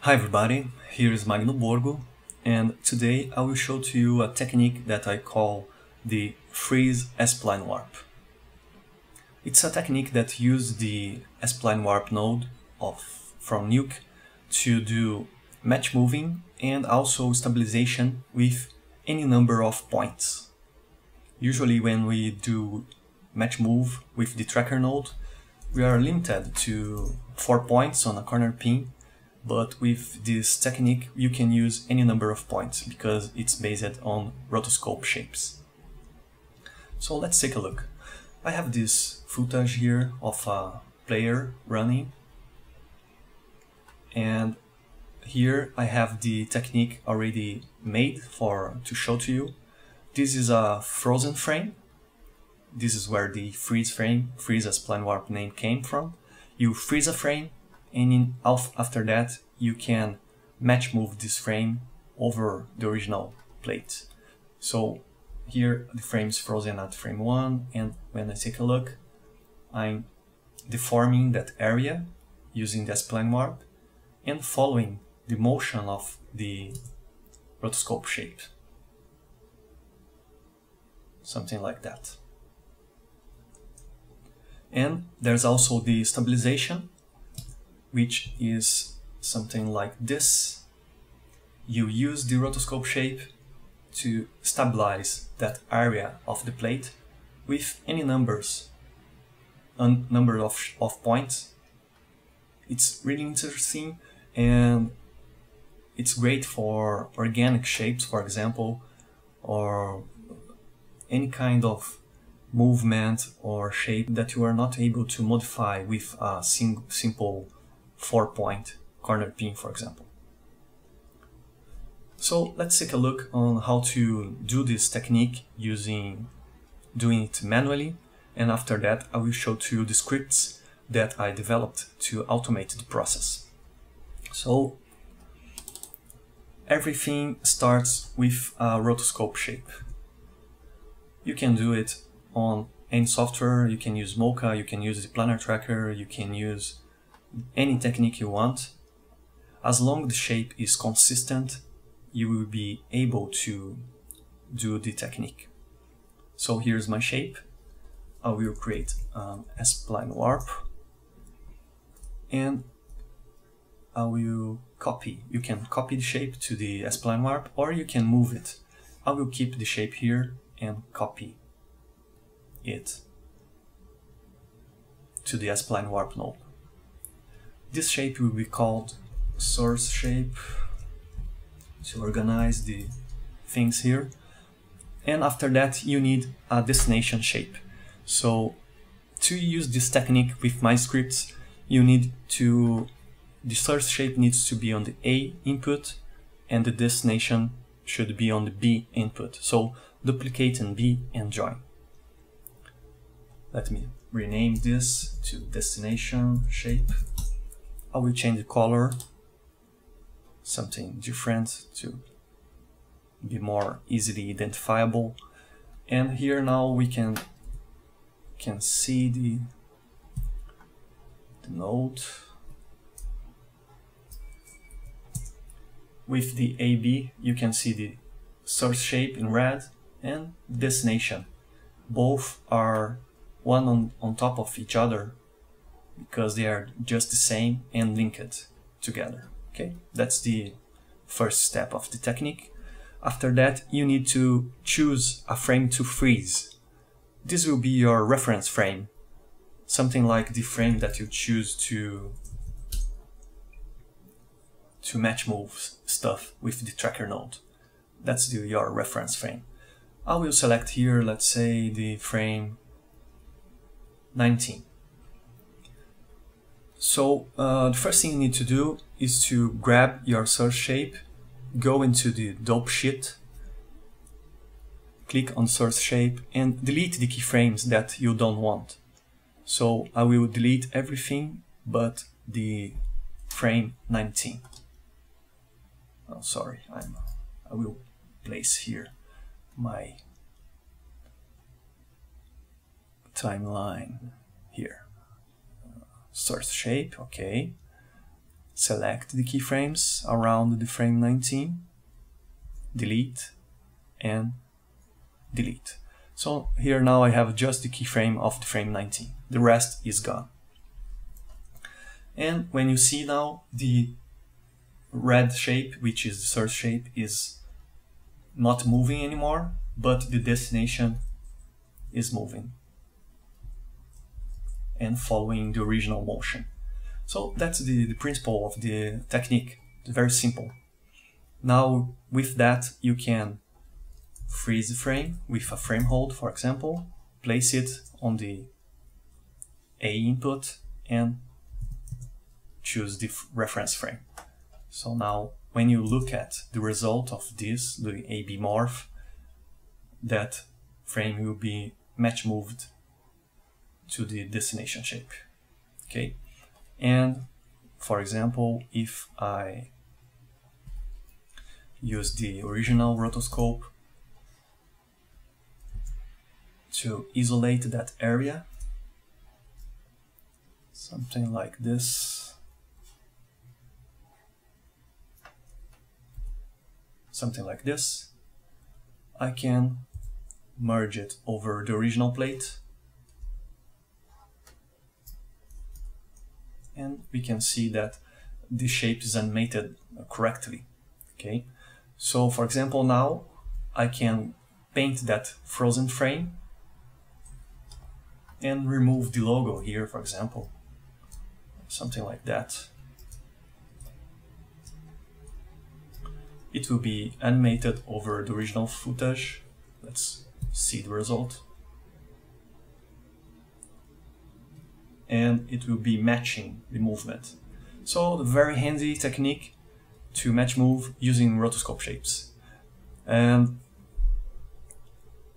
Hi everybody, here is Magno Borgo, and today I will show to you a technique that I call the FreezeSplinewarp. It's a technique that uses the Spline Warp node from Nuke to do match moving and also stabilization with any number of points. Usually when we do match move with the tracker node, we are limited to 4 points on a corner pin. But with this technique, you can use any number of points because it's based on rotoscope shapes. So let's take a look. I have this footage here of a player running, and here I have the technique already made to show to you. This is a frozen frame. This is where the FreezeSplinewarp name came from. You freeze a frame, and after that you can match move this frame over the original plate. So here the frame is frozen at frame 1, and when I take a look, I'm deforming that area using the Spline Warp and following the motion of the rotoscope shape. Something like that. And there's also the stabilization, which is something like this. You use the rotoscope shape to stabilize that area of the plate with any number of points. It's really interesting, and it's great for organic shapes, for example, or any kind of movement or shape that you are not able to modify with a simple 4-point corner pin, for example. So let's take a look on how to do this technique doing it manually, and after that I will show to you the scripts that I developed to automate the process. So everything starts with a rotoscope shape. You can do it on any software. You can use Mocha, you can use the planar tracker, you can use any technique you want. As long as the shape is consistent, you will be able to do the technique. So here's my shape. I will create a Spline Warp, and I will copy. You can copy the shape to the Spline Warp, or you can move it. I will keep the shape here and copy it to the Spline Warp node. This shape will be called source shape to organize the things here, and after that you need a destination shape. So to use this technique with my scripts, the source shape needs to be on the A input and the destination should be on the B input. So duplicate in B and join. Let me rename this to destination shape. I will change the color, something different to be more easily identifiable. And here now we can see the node with the AB. You can see the source shape in red and destination. Both are one on top of each other because they are just the same and linked together. Okay, that's the first step of the technique. After that, you need to choose a frame to freeze. This will be your reference frame, something like the frame that you choose to match move stuff with the tracker node. That's your reference frame. I will select here, let's say, the frame 19. So the first thing you need to do is to grab your source shape, go into the dope sheet, click on source shape and delete the keyframes that you don't want. So I will delete everything but the frame 19. Oh, sorry, I will place here my timeline here. Source shape, okay. select the keyframes around the frame 19, delete, and delete. So here now I have just the keyframe of the frame 19. The rest is gone. And when you see now the red shape, which is the source shape, is not moving anymore, but the destination is moving and following the original motion. So that's the principle of the technique. It's very simple. Now with that you can freeze the frame with a frame hold, for example, place it on the A input and choose the reference frame. So now when you look at the result of this, the AB morph, that frame will be match moved to the destination shape. Okay, and for example, if I use the original rotoscope to isolate that area, something like this, I can merge it over the original plate, and we can see that the shape is animated correctly. Okay, so for example, now I can paint that frozen frame and remove the logo here, for example, something like that. It will be animated over the original footage. Let's see the result. And it will be matching the movement. So a very handy technique to match move using rotoscope shapes. And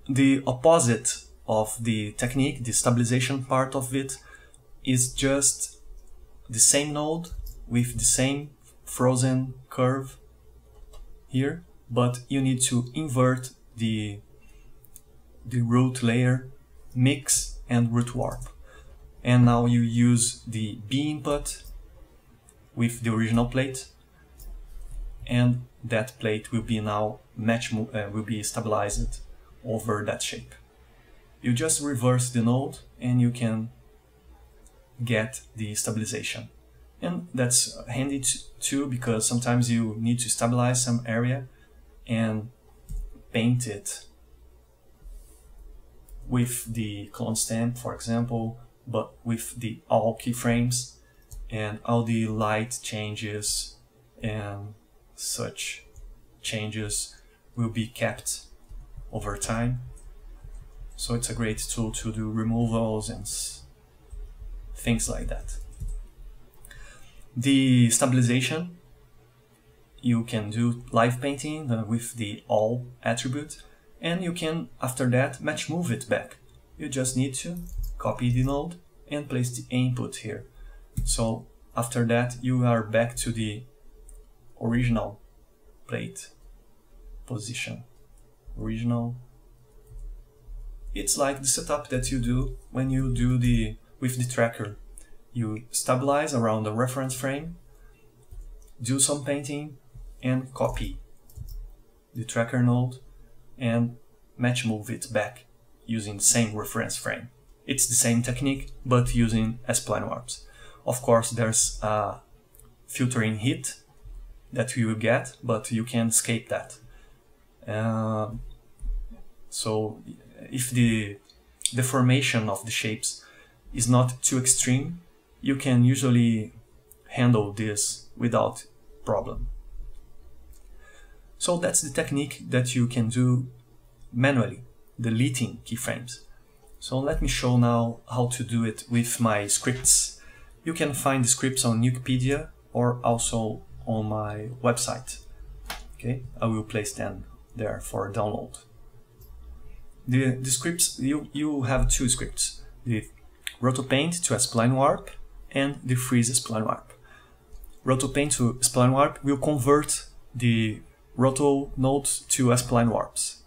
the opposite of the technique, the stabilization part of it, is just the same node with the same frozen curve here, but you need to invert the root layer, mix, and root warp. And now you use the B input with the original plate, and that plate will be now will be stabilized over that shape. You just reverse the node and you can get the stabilization. And that's handy too, because sometimes you need to stabilize some area and paint it with the clone stamp, for example, but with the all keyframes, and all the light changes and such changes will be kept over time. So it's a great tool to do removals and things like that. The stabilization, you can do live painting with the all attribute, and you can, after that, match move it back. You just need to copy the node and place the input here. So after that you are back to the original plate position. Original. It's like the setup that you do when you do with the tracker. You stabilize around the reference frame, do some painting, and copy the tracker node and match move it back using the same reference frame. It's the same technique, but using spline warps. Of course, there's a filtering hit that you will get, but you can escape that. So if the deformation of the shapes is not too extreme, you can usually handle this without problem. So that's the technique that you can do manually, deleting keyframes. So let me show now how to do it with my scripts. You can find the scripts on Nukepedia or also on my website. Okay, I will place them there for download. The scripts, you have two scripts, the RotoPaint to Spline Warp and the FreezeSplinewarp. RotoPaint to Spline Warp will convert the roto nodes to spline warps.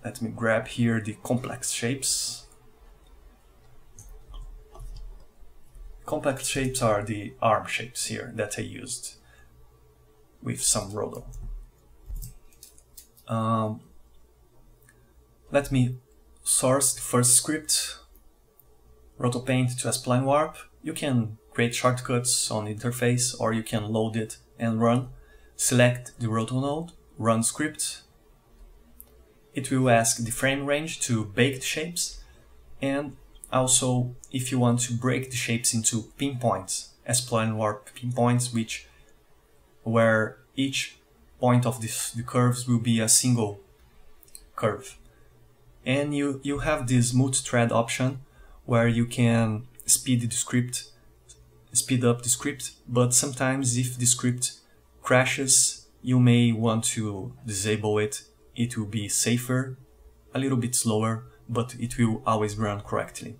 Let me grab here the complex shapes. Compact shapes are the arm shapes here that I used with some roto. Let me source the first script, rotopaint to a spline warp. You can create shortcuts on the interface, or you can load it and run. Select the roto node, run script. It will ask the frame range to bake the shapes, and also if you want to break the shapes into pinpoints, spline warp pinpoints, where each point of the curves will be a single curve. And you have this multi-thread option where you can speed up the script, but sometimes if the script crashes, you may want to disable it. It will be safer, a little bit slower, but it will always run correctly.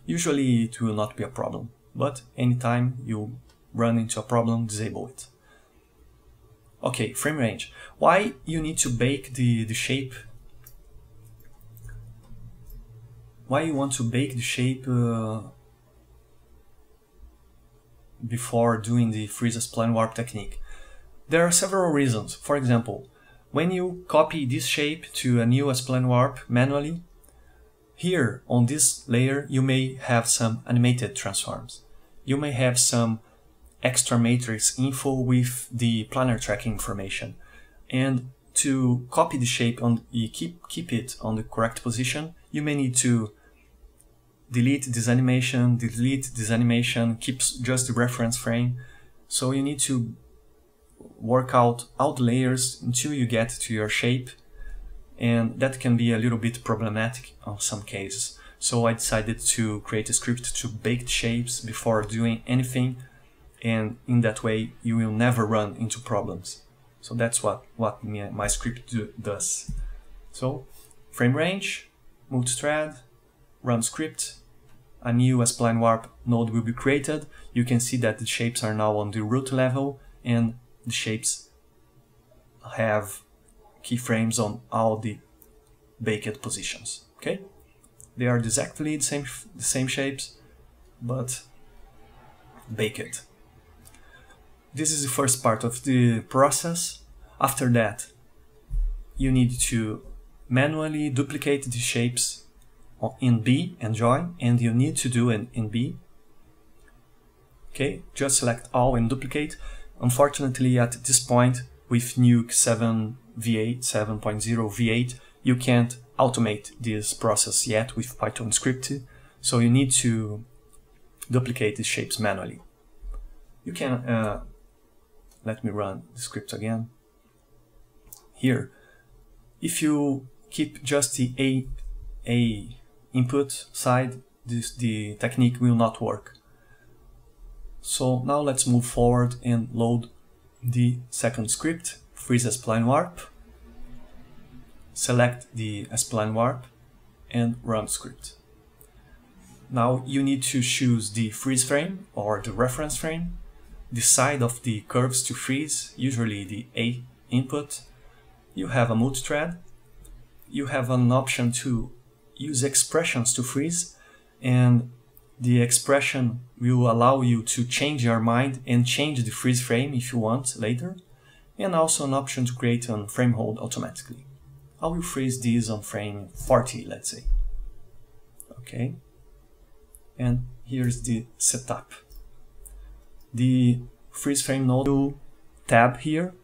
Usually it will not be a problem, but anytime you run into a problem, disable it. Okay, frame range. Why you need to bake the shape? Why you want to bake the shape before doing the FreezeSplinewarp technique? There are several reasons. For example, when you copy this shape to a new spline warp manually, here on this layer you may have some animated transforms. You may have some extra matrix info with the planar tracking information. And to copy the shape and keep it on the correct position, you may need to delete this animation, keep just the reference frame. So you need to work out all the layers until you get to your shape, and that can be a little bit problematic on some cases. So I decided to create a script to bake the shapes before doing anything, and in that way you will never run into problems. So that's what my script does. So frame range, multi-thread, run script, a new spline warp node will be created. You can see that the shapes are now on the root level, and the shapes have keyframes on all the baked positions. Okay, they are exactly the same shapes, but baked. This is the first part of the process. After that, you need to manually duplicate the shapes in B and join, and you need to do it in B. Okay, just select all and duplicate. Unfortunately, at this point, with Nuke 7.0 V8, you can't automate this process yet with Python script, so you need to duplicate the shapes manually. You can, let me run the script again. Here, if you keep just the A input side, the technique will not work. So now let's move forward and load the second script, FreezeSplinewarp. Select the spline warp and run script. Now you need to choose the freeze frame or the reference frame, the side of the curves to freeze, usually the A input. You have a multi-thread. You have an option to use expressions to freeze, and the expression will allow you to change your mind and change the freeze frame if you want later, and also an option to create a frame hold automatically. I will freeze these on frame 40, let's say. Okay, and here's the setup. The freeze frame node will tab here,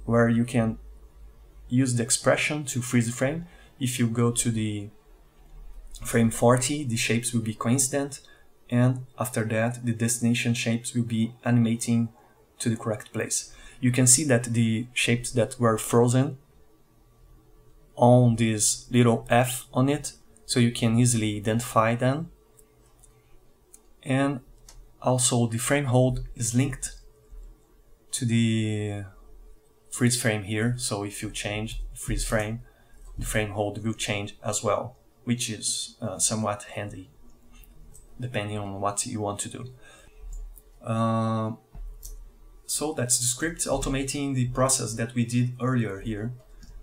where you can use the expression to freeze the frame. If you go to the frame 40, the shapes will be coincident, and after that the destination shapes will be animating to the correct place. You can see that the shapes that were frozen on this little F on it, so you can easily identify them. And also the frame hold is linked to the freeze frame here, so if you change the freeze frame, the frame hold will change as well, which is somewhat handy depending on what you want to do. So that's the script automating the process that we did earlier here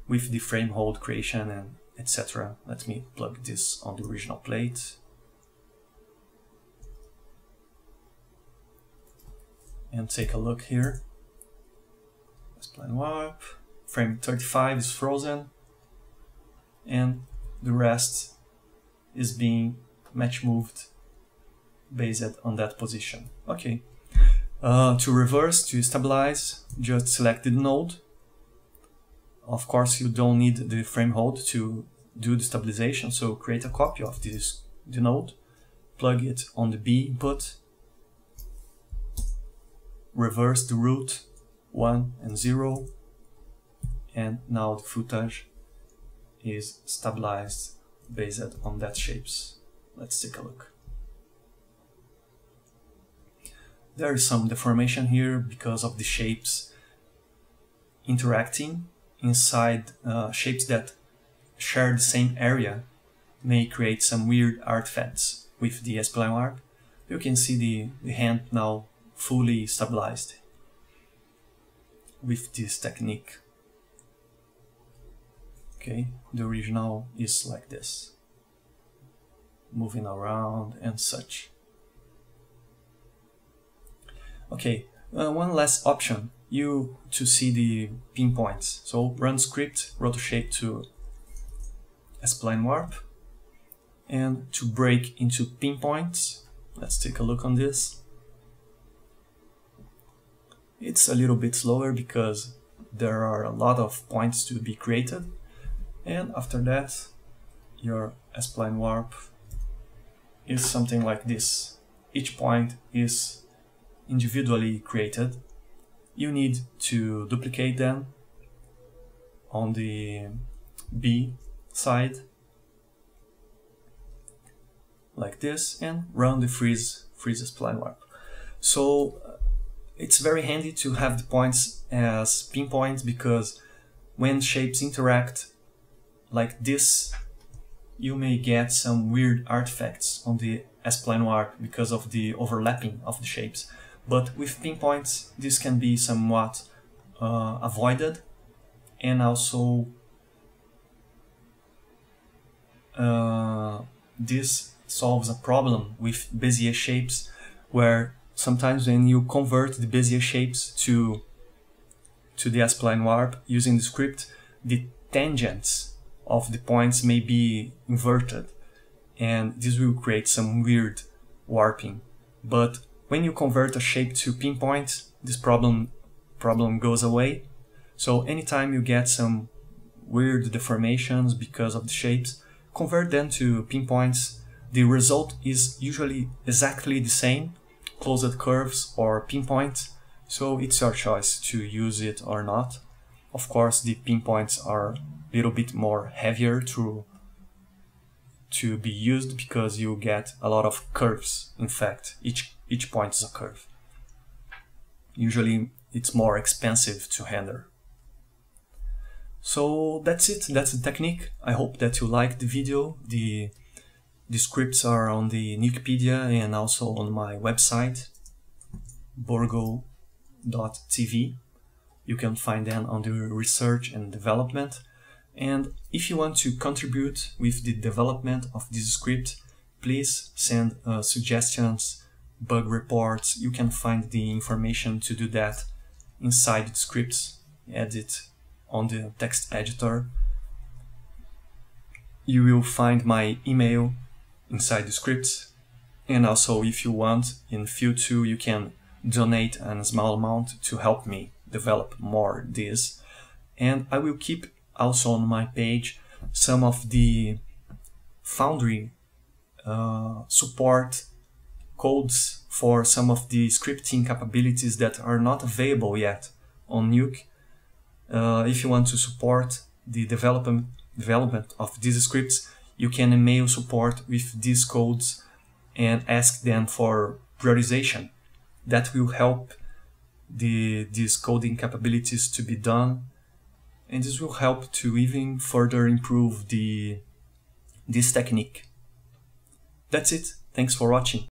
with the frame hold creation and etc. Let me plug this on the original plate. and take a look here. Spline Warp, frame 35 is frozen, and the rest is being match moved based on that position. Okay. To reverse, to stabilize, just select the node. Of course, you don't need the frame hold to do the stabilization, so create a copy of the node, plug it on the B input, reverse the root 1 and 0, and now the footage is stabilized based on that shapes. Let's take a look. There is some deformation here because of the shapes interacting inside. Shapes that share the same area may create some weird artifacts with the Spline Warp. You can see the hand now fully stabilized with this technique. Okay, the original is like this, moving around and such. Okay, one last option, to see the pinpoints. So run script rotoshape to Spline Warp, and to break into pinpoints, let's take a look on this. It's a little bit slower because there are a lot of points to be created, and after that your Spline Warp is something like this. Each point is individually created. You need to duplicate them on the B side like this and run the FreezeSplinewarp. So it's very handy to have the points as pinpoints, because when shapes interact like this, you may get some weird artifacts on the Spline Warp because of the overlapping of the shapes. But with pinpoints, this can be somewhat avoided, and also this solves a problem with Bezier shapes, where sometimes when you convert the Bezier shapes to the Spline Warp using the script, the tangents of the points may be inverted, and this will create some weird warping. But when you convert a shape to pinpoint, this problem goes away. So anytime you get some weird deformations because of the shapes, convert them to pinpoints. The result is usually exactly the same, closed curves or pinpoints, so it's your choice to use it or not. Of course, the pinpoints are a little bit more heavier to be used because you get a lot of curves. In fact, each point is a curve. Usually it's more expensive to render. So that's it, that's the technique. I hope that you liked the video. The scripts are on the Nukepedia and also on my website, borgo.tv. You can find them under research and development. And if you want to contribute with the development of this script, please send suggestions, bug reports. You can find the information to do that inside the scripts, edit on the text editor. You will find my email inside the scripts, and also if you want, in future you can donate a small amount to help me develop more this. And I will keep also on my page some of the Foundry support codes for some of the scripting capabilities that are not available yet on Nuke. If you want to support the development of these scripts, you can email support with these codes and ask them for prioritization. That will help these coding capabilities to be done, and this will help to even further improve this technique. That's it. Thanks for watching.